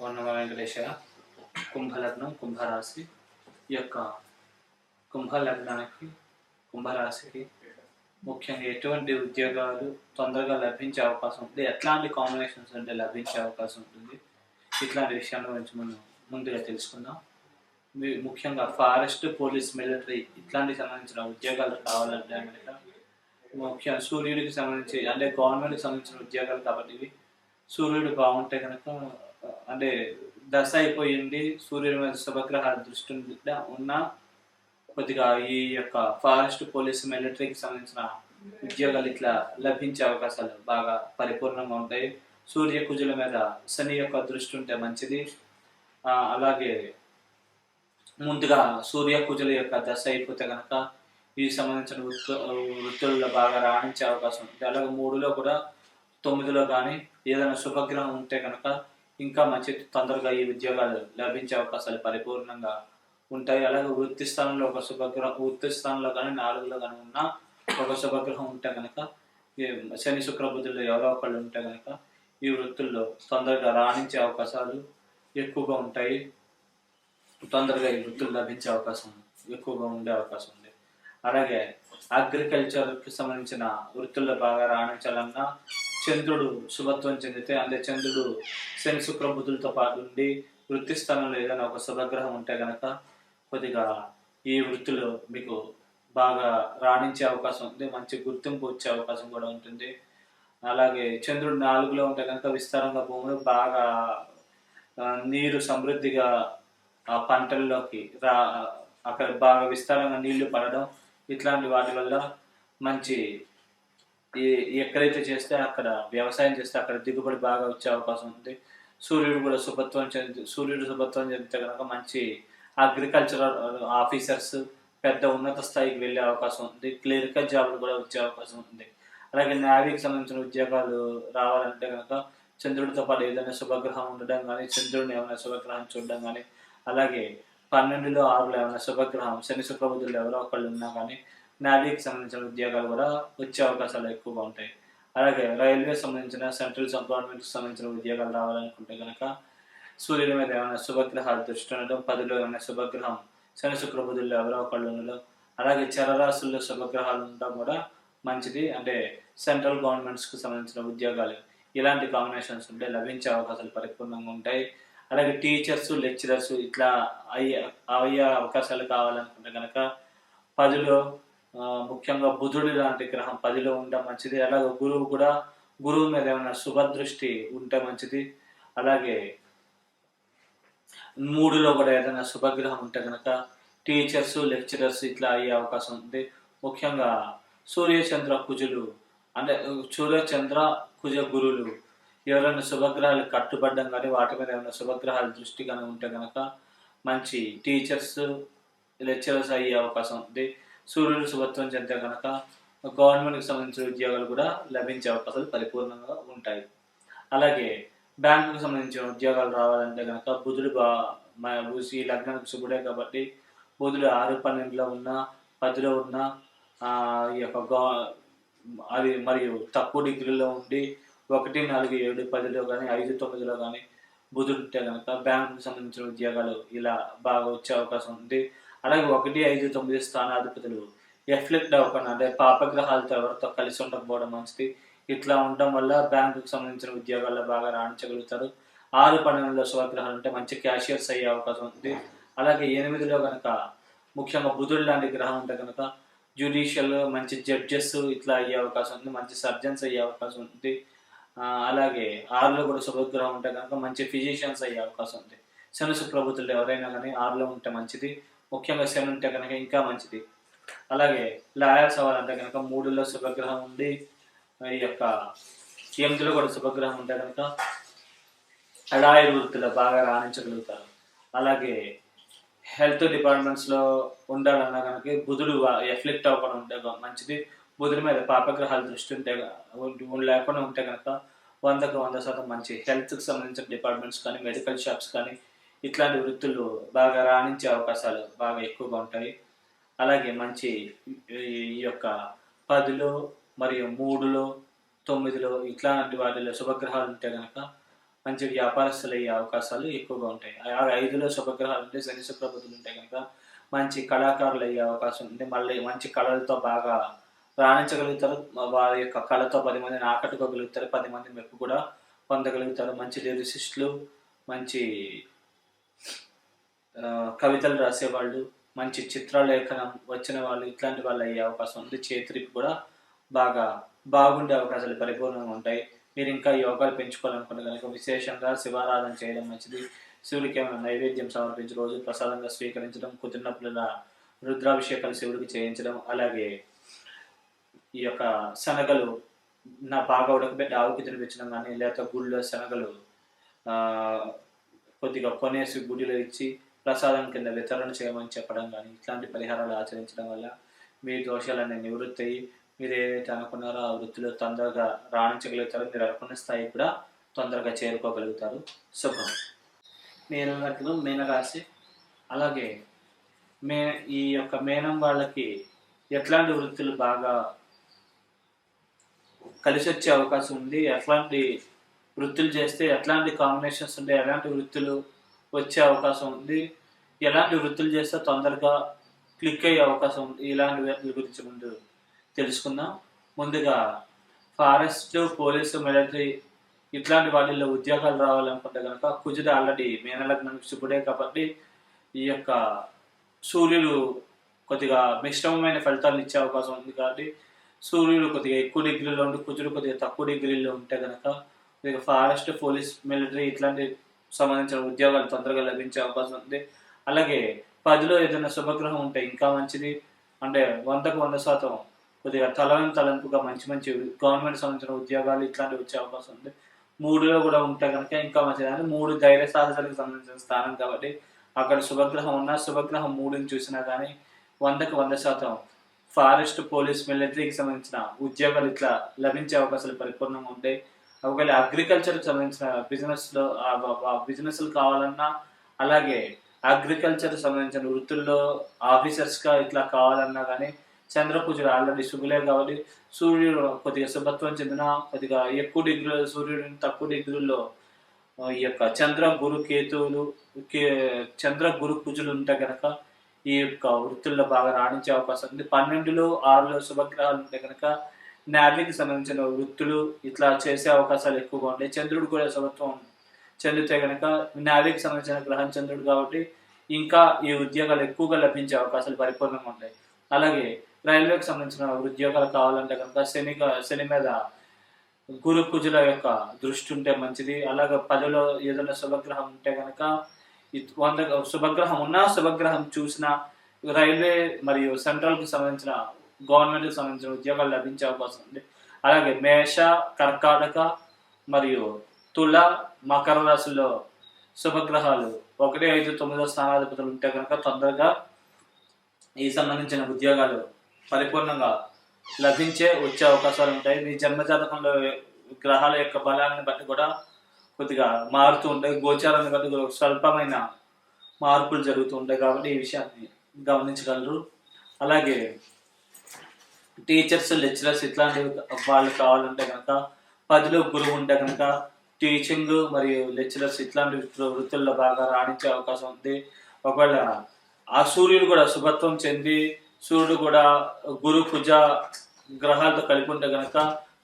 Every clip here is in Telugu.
ఓం నమో వెంకటేశాయ. కుంభలగ్నం, కుంభరాశి. ఈ యొక్క కుంభలగ్నానికి, కుంభరాశికి ముఖ్యంగా ఎటువంటి ఉద్యోగాలు తొందరగా లభించే అవకాశం ఉంటుంది, ఎట్లాంటి కాంబినేషన్స్ అంటే లభించే అవకాశం ఉంటుంది, ఇట్లాంటి విషయాల గురించి మనం ముందుగా తెలుసుకుందాం. ముఖ్యంగా ఫారెస్ట్, పోలీస్, మిలిటరీ ఇట్లాంటికి సంబంధించిన ఉద్యోగాలు కావాలంటే కనుక ముఖ్యంగా సూర్యుడికి సంబంధించి అంటే గవర్నమెంట్కి సంబంధించిన ఉద్యోగాలు కాబట్టి ఇవి సూర్యుడు బాగుంటే కనుక అంటే దశ అయిపోయింది, సూర్యుడి మీద శుభగ్రహాల దృష్టి ఉన్న కొద్దిగా ఈ యొక్క ఫారెస్ట్, పోలీస్, మిలిటరీకి సంబంధించిన ఉద్యోగాలు ఇట్లా లభించే అవకాశాలు బాగా పరిపూర్ణంగా ఉంటాయి. సూర్య కుజుల మీద శని యొక్క దృష్టి ఉంటే మంచిది. అలాగే ముందుగా సూర్య కుజుల యొక్క దశ అయిపోతే కనుక ఈ సంబంధించిన వృత్తుల్లో బాగా రాణించే అవకాశం ఉంటుంది. అలాగే 3లో కూడా 9లో కానీ ఏదైనా శుభగ్రహం ఉంటే కనుక ఇంకా మంచి తొందరగా ఈ ఉద్యోగాలు లభించే అవకాశాలు పరిపూర్ణంగా ఉంటాయి. అలాగే వృత్తి స్థానంలో ఒక శుభగ్రహం, వృత్తి స్థానంలో కానీ 4లో కానీ ఉన్న ఒక శుభగ్రహం ఉంటే కనుక శని, శుక్ర, బుధులు ఎవరో ఒకళ్ళు ఉంటే కనుక ఈ వృత్తుల్లో తొందరగా రాణించే అవకాశాలు ఎక్కువగా ఉంటాయి. తొందరగా ఈ వృత్తులు లభించే అవకాశం ఎక్కువగా ఉండే అవకాశం ఉంది. అలాగే అగ్రికల్చర్కి సంబంధించిన వృత్తుల్లో బాగా రాణించాలన్నా చంద్రుడు శుభత్వం చెందితే, అంటే చంద్రుడు శని, శుక్ర, బుధులతో పాటు ఉండి వృత్తి స్థానంలో ఏదైనా ఒక శుభగ్రహం ఉంటే కనుక కొద్దిగా ఈ వృత్తిలో మీకు బాగా రాణించే అవకాశం ఉంది, మంచి గుర్తింపు వచ్చే అవకాశం కూడా ఉంటుంది. అలాగే చంద్రుడు 4లో ఉంటే కనుక విస్తారంగా భూములు బాగా నీరు సమృద్ధిగా ఆ పంటల్లోకి అక్కడ బాగా విస్తారంగా నీళ్లు పడడం, ఇట్లాంటి వాటి వల్ల మంచి ఎక్కడైతే చేస్తే అక్కడ వ్యవసాయం చేస్తే అక్కడ దిగుబడి బాగా వచ్చే అవకాశం ఉంది. సూర్యుడు శుభత్వం చెందితే కనుక మంచి అగ్రికల్చరల్ ఆఫీసర్స్, పెద్ద ఉన్నత స్థాయికి వెళ్ళే అవకాశం ఉంది. క్లరికల్ జాబ్లు కూడా వచ్చే అవకాశం ఉంది. అలాగే నేవీకి సంబంధించిన ఉద్యోగాలు రావాలంటే కనుక చంద్రుడితో పాటు ఏదైనా శుభగ్రహం ఉండడం కానీ, చంద్రుడిని ఏమైనా శుభగ్రహం చూడడం కానీ, అలాగే 12లో 6లో ఏమైనా శుభగ్రహం శని, శుక్ర, బుధులు ఎవరో ఒకళ్ళు ఉన్నా కానీ నేవీకి సంబంధించిన ఉద్యోగాలు కూడా వచ్చే అవకాశాలు ఎక్కువగా ఉంటాయి. అలాగే రైల్వే సంబంధించిన, సెంట్రల్ గవర్నమెంట్కి సంబంధించిన ఉద్యోగాలు రావాలనుకుంటే కనుక సూర్యుడి మీద ఏమైనా శుభగ్రహాలు దృష్టి ఉండడం, 10లో ఏమైనా శుభగ్రహం శని, శుక్ర, బుధుల్లో ఎవరో ఒకళ్ళు ఉండడం, అలాగే చరరాశుల్లో శుభగ్రహాలు ఉండడం కూడా మంచిది. అంటే సెంట్రల్ గవర్నమెంట్స్కి సంబంధించిన ఉద్యోగాలు ఇలాంటి కాంబినేషన్స్ ఉంటే లభించే అవకాశాలు పరిపూర్ణంగా ఉంటాయి. అలాగే టీచర్స్, లెక్చరర్స్ ఇట్లా అయ్యే అవకాశాలు కావాలనుకుంటే కనుక 10లో ముఖ్యంగా బుధుడు లాంటి గ్రహం 10లో ఉండడం మంచిది. అలాగే గురువు మీద ఏమైనా శుభదృష్టి ఉంటే మంచిది. అలాగే 3లో కూడా ఏదైనా శుభగ్రహం ఉంటే కనుక టీచర్స్, లెక్చరర్స్ ఇట్లా అయ్యే అవకాశం ఉంది. ముఖ్యంగా సూర్యచంద్ర కుజ గురువులు ఎవరైనా శుభగ్రహాలు కట్టుబడ్డం కానీ వాటి మీద ఏమైనా శుభగ్రహాల దృష్టి కానీ ఉంటే కనుక మంచి టీచర్స్, లెక్చరర్స్ అయ్యే అవకాశం ఉంది. సూర్యుడు శుభత్వం చెందితే కనుక గవర్నమెంట్కి సంబంధించిన ఉద్యోగాలు కూడా లభించే అవకాశాలు పరిపూర్ణంగా ఉంటాయి. అలాగే బ్యాంకుకి సంబంధించిన ఉద్యోగాలు రావాలంటే కనుక బుధుడు ఈ లగ్నానికి శుభుడే కాబట్టి బుధుడు 6, 12లో ఉన్నా, 10లో ఉన్న ఈ యొక్క అది మరియు తక్కువ డిగ్రీలో ఉండి 1, 4, 7, 10లో కానీ 5, 9లో కానీ బుధుడు ఉంటే కనుక బ్యాంకుకి సంబంధించిన ఉద్యోగాలు ఇలా బాగా వచ్చే అవకాశం ఉంది. అలాగే 1, 5, 9 స్థానాధిపతులు ఎఫ్లెక్ట్ అవ్వకుండా అంటే పాపగ్రహాలతో ఎవరితో కలిసి ఉండకపోవడం మంచిది. ఇట్లా ఉండడం వల్ల బ్యాంకుకి సంబంధించిన ఉద్యోగాల్లో బాగా రాణించగలుగుతారు. 6, 12లో శుభగ్రహాలు ఉంటే మంచి క్యాషియర్స్ అయ్యే అవకాశం ఉంది. అలాగే 8లో కనుక ముఖ్యంగా బుధుడు లాంటి గ్రహం ఉంటే కనుక జ్యుడిషియల్ మంచి జడ్జెస్ ఇట్లా అయ్యే అవకాశం ఉంది, మంచి సర్జన్స్ అయ్యే అవకాశం ఉంది. అలాగే 6లో కూడా శుభగ్రహం ఉంటే కనుక మంచి ఫిజిషియన్స్ అయ్యే అవకాశం ఉంది. శని, శుక్ర, బుధులు ఎవరైనా కానీ 6లో ఉంటే మంచిది. ముఖ్యంగా శని ఉంటే కనుక ఇంకా మంచిది. అలాగే లాయర్స్ అవ్వాలంటే కనుక 3లో శుభగ్రహం ఉండి ఈ యొక్క 8లో కూడా శుభగ్రహం ఉంటే కనుక లాయర్ వృత్తిలో బాగా రాణించగలుగుతారు. అలాగే హెల్త్ డిపార్ట్మెంట్స్లో ఉండాలన్నా కనుక బుధుడు ఎఫ్లెక్ట్ అవ్వకుండా ఉంటే మంచిది. బుధుడి మీద పాపగ్రహాల దృష్టి లేకుండా ఉంటే కనుక 100కు 100% మంచి హెల్త్కి సంబంధించిన డిపార్ట్మెంట్స్ కానీ, మెడికల్ షాప్స్ కానీ ఇట్లాంటి వృత్తులు బాగా రాణించే అవకాశాలు బాగా ఎక్కువగా ఉంటాయి. అలాగే మంచి ఈ యొక్క 10లో మరియు 3లో 9లో ఇట్లాంటి వాటిలో శుభగ్రహాలు ఉంటే కనుక మంచి వ్యాపారస్తులు అయ్యే అవకాశాలు ఎక్కువగా ఉంటాయి. అలాగే 5లో శుభగ్రహాలు ఉంటే శని, శుక్ర, బుధులు ఉంటే గనక మంచి కళాకారులు అయ్యే అవకాశం ఉంది. మళ్ళీ మంచి కళలతో బాగా రాణించగలుగుతారు. వారి యొక్క కళతో 10 మందిని ఆకట్టుకోగలుగుతారు. 10 మంది మెప్పు కూడా పొందగలుగుతారు. మంచి లిరిసిస్టులు, మంచి కవితలు రాసేవాళ్ళు, మంచి చిత్రలేఖనం వచ్చిన వాళ్ళు ఇట్లాంటి వాళ్ళు అయ్యే అవకాశం ఉంది. చేతిరిపు కూడా బాగా బాగుండే అవకాశాలు పరిపూర్ణంగా ఉంటాయి. మీరు ఇంకా యోగాలు పెంచుకోవాలనుకుంటే కనుక విశేషంగా శివారాధన చేయడం మంచిది. శివుడికి ఏమైనా నైవేద్యం సమర్పించి రోజు ప్రసాదంగా స్వీకరించడం, కుదిరినప్పుడల్లా రుద్రాభిషేకాలు శివుడికి చేయించడం, అలాగే ఈ యొక్క శనగలు బాగా ఉడకబెట్టి ఆవుకి తినిపించడం కానీ, లేకపోతే గుళ్ళో శనగలు కొద్దిగా కొనేసి గుడిలో ఇచ్చి ప్రసాదం కింద వితరణ చేయమని చెప్పడం కానీ, ఇట్లాంటి పరిహారాలు ఆచరించడం వల్ల మీ దోషాలన్నీ నివృత్తి అయ్యి మీరు ఏదైతే అనుకున్నారో ఆ వృత్తిలో తొందరగా రాణించగలుగుతారో, మీరు అనుకున్న స్థాయికి కూడా తొందరగా చేరుకోగలుగుతారు. శుభం. మీనలగ్నం, మీనరాశి. అలాగే ఈ యొక్క మీనం వాళ్ళకి ఎట్లాంటి వృత్తులు బాగా కలిసి వచ్చే అవకాశం ఉంది, ఎట్లాంటి వృత్తులు చేస్తే ఎట్లాంటి కాంబినేషన్స్ ఉంటే ఎలాంటి వృత్తులు వచ్చే అవకాశం ఉంది, ఎలాంటి వృత్తులు చేస్తే తొందరగా క్లిక్ అయ్యే అవకాశం ఉంది, ఇలాంటి వాటి గురించి ముందు తెలుసుకుందాం. ముందుగా ఫారెస్ట్, పోలీసు, మిలిటరీ ఇట్లాంటి వాటిల్లో ఉద్యోగాలు రావాలనుకుంటే కనుక కుజుడు ఆల్రెడీ మీనలగ్నానికి శుభుడే కాబట్టి ఈ యొక్క సూర్యుడు కొద్దిగా మిశ్రమమైన ఫలితాలను ఇచ్చే అవకాశం ఉంది. కాబట్టి సూర్యుడు కొద్దిగా ఎక్కువ డిగ్రీలో ఉండి కుజుడు కొద్దిగా తక్కువ డిగ్రీలో ఉంటే కనుక కొద్దిగా ఫారెస్ట్, పోలీస్, మిలిటరీ ఇట్లాంటి సంబంధించిన ఉద్యోగాలు తొందరగా లభించే అవకాశం ఉంది. అలాగే 10లో ఏదైనా శుభగ్రహం ఉంటే ఇంకా మంచిది. అంటే 100కు 100% కొద్దిగా తలంపుగా మంచి మంచి గవర్నమెంట్ సంబంధించిన ఉద్యోగాలు ఇట్లాంటివి వచ్చే అవకాశం ఉంది. 3లో కూడా ఉంటే కనుక ఇంకా మంచిది. అంటే 3 ధైర్య సాహసాలకు సంబంధించిన స్థానం కాబట్టి అక్కడ శుభగ్రహం ఉన్నా, శుభగ్రహం 3ని చూసినా కానీ 100కు 100% ఫారెస్ట్, పోలీస్, మిలిటరీకి సంబంధించిన ఉద్యోగాలు ఇట్లా లభించే అవకాశాలు పరిపూర్ణంగా ఉంటాయి. ఒకవేళ అగ్రికల్చర్కి సంబంధించిన బిజినెస్లు కావాలన్నా, అలాగే అగ్రికల్చర్ సంబంధించిన వృత్తుల్లో ఆఫీసర్స్గా ఇట్లా కావాలన్నా కానీ చంద్రకుజుడు ఆల్రెడీ శుభులే కాబట్టి సూర్యుడు కొద్దిగా శుభత్వం చెందిన కొద్దిగా ఎక్కువ డిగ్రీలో సూర్యుడిని తక్కువ డిగ్రీల్లో ఈ యొక్క చంద్ర గురు కేతువులు చంద్ర గురు కుజులు ఉంటే కనుక ఈ యొక్క వృత్తుల్లో బాగా రాణించే అవకాశం ఉంది. 12లో 6లో శుభగ్రహాలు ఉంటే కనుక నేవీకి సంబంధించిన వృత్తులు ఇట్లా చేసే అవకాశాలు ఎక్కువగా ఉంటాయి. చంద్రుడు కూడా శుభత్వం చెందితే కనుక నేవీకి సంబంధించిన గ్రహం చంద్రుడు కాబట్టి ఇంకా ఈ ఉద్యోగాలు ఎక్కువగా లభించే అవకాశాలు పరిపూర్ణంగా ఉంటాయి. అలాగే రైల్వేకి సంబంధించిన ఉద్యోగాలు కావాలంటే కనుక శని మీద గురు కుజుల యొక్క దృష్టి ఉంటే మంచిది. అలాగే 10లో ఏదైనా శుభగ్రహం ఉంటే కనుక 100 శుభగ్రహం ఉన్నా, శుభగ్రహం చూసినా రైల్వే మరియు సెంట్రల్కి సంబంధించిన గవర్నమెంట్కి సంబంధించిన ఉద్యోగాలు లభించే అవకాశం ఉంది. అలాగే మేష, కర్కాటక మరియు తుల, మకర రాశుల్లో శుభగ్రహాలు 1, 5, 9 స్థానాధిపతులు ఉంటే కనుక తొందరగా ఈ సంబంధించిన ఉద్యోగాలు పరిపూర్ణంగా వచ్చే అవకాశాలు ఉంటాయి. మీ జన్మజాతకంలో గ్రహాల యొక్క బలాన్ని బట్టి కూడా కొద్దిగా మారుతూ ఉంటాయి. గోచారాన్ని బట్టి స్వల్పమైన మార్పులు జరుగుతూ ఉంటాయి కాబట్టి ఈ విషయాన్ని గమనించగలరు. అలాగే టీచర్స్, లెక్చరర్స్ ఇట్లాంటి వాళ్ళు కావాలంటే కనుక 10లో గురువు ఉంటే కనుక టీచింగ్ మరియు లెక్చరర్స్ ఇట్లాంటి వృత్తుల్లో బాగా రాణించే అవకాశం ఉంది. ఒకవేళ ఆ సూర్యుడు కూడా శుభత్వం చెంది సూర్యుడు కూడా గురు కుజ గ్రహాలతో కలిపి ఉంటే కనుక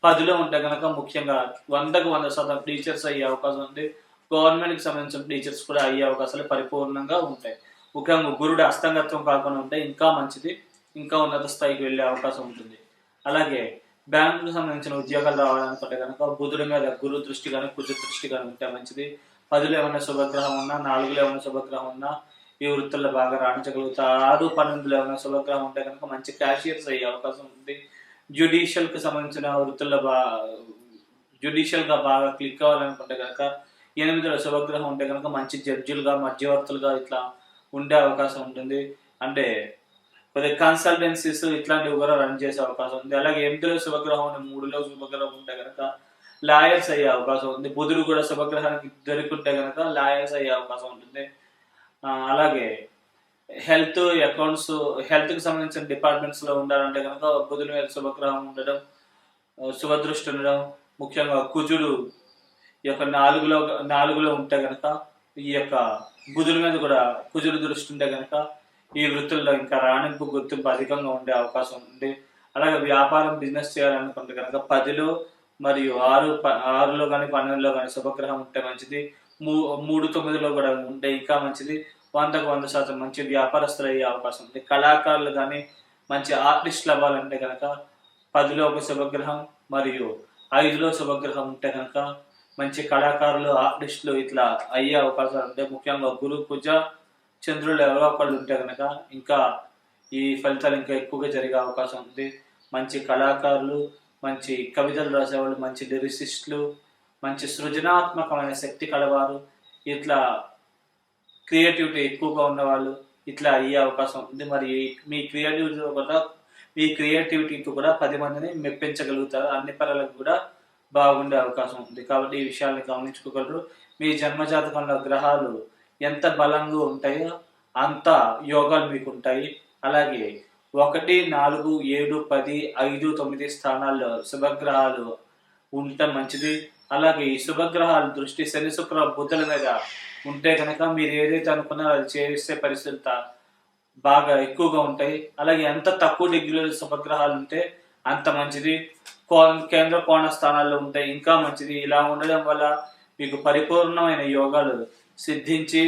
10లో ఉంటే కనుక ముఖ్యంగా 100కు 100% టీచర్స్ అయ్యే అవకాశం ఉంది. గవర్నమెంట్కి సంబంధించిన టీచర్స్ కూడా అయ్యే అవకాశాలు పరిపూర్ణంగా ఉంటాయి. ముఖ్యంగా గురుడు అస్తంగత్వం కాకుండా ఉంటే ఇంకా మంచిది, ఇంకా ఉన్నత స్థాయికి వెళ్ళే అవకాశం ఉంటుంది. అలాగే బ్యాంకుకు సంబంధించిన ఉద్యోగాలు రావాలనుకుంటే కనుక బుధుడి మీద గురు దృష్టి కానీ కుజ దృష్టి కానీ ఉంటే మంచిది. 10లో ఏమైనా శుభగ్రహం ఉన్నా, 4లో ఏమైనా శుభగ్రహం ఉన్నా ఈ వృత్తుల్లో బాగా రాణించగలుగుతారు. 6, 12లో ఏమైనా శుభగ్రహం ఉంటే కనుక మంచి క్యాషియర్స్ అయ్యే అవకాశం ఉంది. జ్యుడిషియల్కి సంబంధించిన వృత్తుల్లో జ్యుడిషియల్గా బాగా క్లిక్ అవ్వాలనుకుంటే కనుక 8లో శుభగ్రహం ఉంటే కనుక మంచి జడ్జిలుగా, మధ్యవర్తులుగా ఇట్లా ఉండే అవకాశం ఉంటుంది. అంటే కొద్దిగా కన్సల్టెన్సీస్ ఇట్లాంటివి కూడా రన్ చేసే అవకాశం ఉంది. అలాగే 8లో శుభగ్రహం 3లో శుభగ్రహం ఉంటే కనుక లాయర్స్ అయ్యే అవకాశం ఉంది. బుధుడు కూడా శుభగ్రహానికి దొరికింటే కనుక లాయర్స్ అయ్యే అవకాశం ఉంటుంది. అలాగే హెల్త్, అకౌంట్స్, హెల్త్కి సంబంధించిన డిపార్ట్మెంట్స్లో ఉండాలంటే కనుక బుధుని మీద శుభగ్రహం ఉండడం, శుభదృష్టి ఉండడం, ముఖ్యంగా కుజుడు ఈ యొక్క నాలుగులో ఉంటే కనుక ఈ యొక్క బుధుల మీద కూడా కుజుడు దృష్టి ఉంటే కనుక ఈ వృత్తుల్లో ఇంకా రాణింపు గుర్తింపు అధికంగా ఉండే అవకాశం ఉంది. అలాగే వ్యాపారం బిజినెస్ చేయాలనుకుంటే కనుక 10లో మరియు 6లో కానీ 12లో కానీ శుభగ్రహం ఉంటే మంచిది. 3, 9లో కూడా ఉంటే ఇంకా మంచిది. 100% మంచి వ్యాపారస్తులు అయ్యే అవకాశం ఉంది. కళాకారులు కానీ మంచి ఆర్టిస్టులు అవ్వాలంటే కనుక 10లో ఒక శుభగ్రహం మరియు 5లో శుభగ్రహం ఉంటే కనుక మంచి కళాకారులు ఆర్టిస్టులు ఇట్లా అయ్యే అవకాశాలు ఉంటాయి. ముఖ్యంగా గురు కుజ చంద్రులు ఎవరో ఒకళ్ళు ఉంటే కనుక ఇంకా ఈ ఫలితాలు ఇంకా ఎక్కువగా జరిగే అవకాశం ఉంది. మంచి కళాకారులు, మంచి కవితలు రాసేవాళ్ళు, మంచి లిరిసిస్టులు, మంచి సృజనాత్మకమైన శక్తి కలవారు, ఇట్లా క్రియేటివిటీ ఎక్కువగా ఉన్నవాళ్ళు ఇట్లా అయ్యే అవకాశం ఉంది. మరి మీ క్రియేటివిటీతో కూడా 10 మందిని మెప్పించగలుగుతారు. అన్ని పనులకు కూడా బాగుండే అవకాశం ఉంది. కాబట్టి ఈ విషయాన్ని గమనించుకోగలరు. మీ జన్మజాతకంలో గ్రహాలు ఎంత బలంగా ఉంటాయో అంత యోగాలు మీకు ఉంటాయి. అలాగే 1, 4, 7, 10, 5, 9 స్థానాల్లో శుభగ్రహాలు ఉండటం మంచిది. అలాగే ఈ శుభగ్రహాల దృష్టి శని, శుక్ర, బుధుల మీద ఉంటే కనుక మీరు ఏదైతే అనుకున్నారో అది చేసే పరిస్థితి బాగా ఎక్కువగా ఉంటాయి. అలాగే ఎంత తక్కువ డిగ్రీలో శుభగ్రహాలు ఉంటే అంత మంచిది. కేంద్ర కోణ స్థానాల్లో ఉంటే ఇంకా మంచిది. ఇలా ఉండడం వల్ల మీకు పరిపూర్ణమైన యోగాలు సిద్ధించి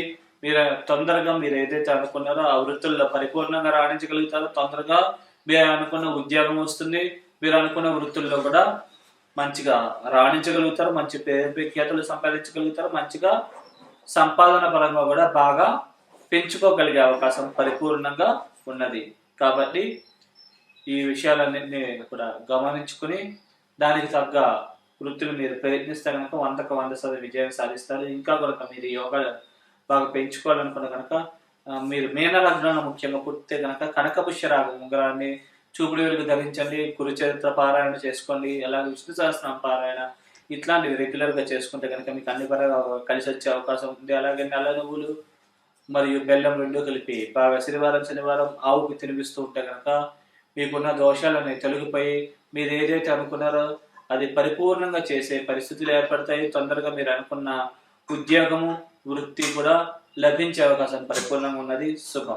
తొందరగా మీరు ఏదైతే అనుకున్నారో ఆ వృత్తుల్లో పరిపూర్ణంగా రాణించగలుగుతారో, తొందరగా మీరు అనుకున్న ఉద్యోగం వస్తుంది. మీరు అనుకున్న వృత్తుల్లో కూడా మంచిగా రాణించగలుగుతారు. మంచి పేరు ప్రఖ్యాతులు సంపాదించగలుగుతారు. మంచిగా సంపాదన పరంగా కూడా బాగా పెంచుకోగలిగే అవకాశం పరిపూర్ణంగా ఉన్నది. కాబట్టి ఈ విషయాలన్నింటినీ కూడా గమనించుకుని దానికి తగ్గ వృత్తులు మీరు ప్రయత్నిస్తే కనుక 100% విజయం సాధిస్తారు. ఇంకా కనుక మీరు యోగా బాగా పెంచుకోవాలనుకున్న కనుక మీరు మీన లగ్నంలో ముఖ్యంగా పుట్టితే కనుక కనకపుష్యరాగ ఉంగరాన్ని చూపుడు వేలుగు ధరించండి. కురుచరిత్ర పారాయణ చేసుకోండి. అలాగే విష్ణు సహస్రనామ పారాయణ ఇట్లాంటివి రెగ్యులర్గా చేసుకుంటే కనుక మీకు అన్ని పరంగా కలిసి వచ్చే అవకాశం ఉంది. అలాగే నల్ల నువ్వులు మరియు బెల్లం 2 కలిపి బాగా శనివారం ఆవుకు తినిపిస్తూ ఉంటే కనుక మీకున్న దోషాలని తొలగిపోయి మీరు ఏదైతే అనుకున్నారో అది పరిపూర్ణంగా చేసే పరిస్థితులు ఏర్పడతాయి. తొందరగా మీరు అనుకున్న ఉద్యోగము, వృత్తి కూడా లభించే అవకాశం పరిపూర్ణంగా ఉన్నది. శుభం.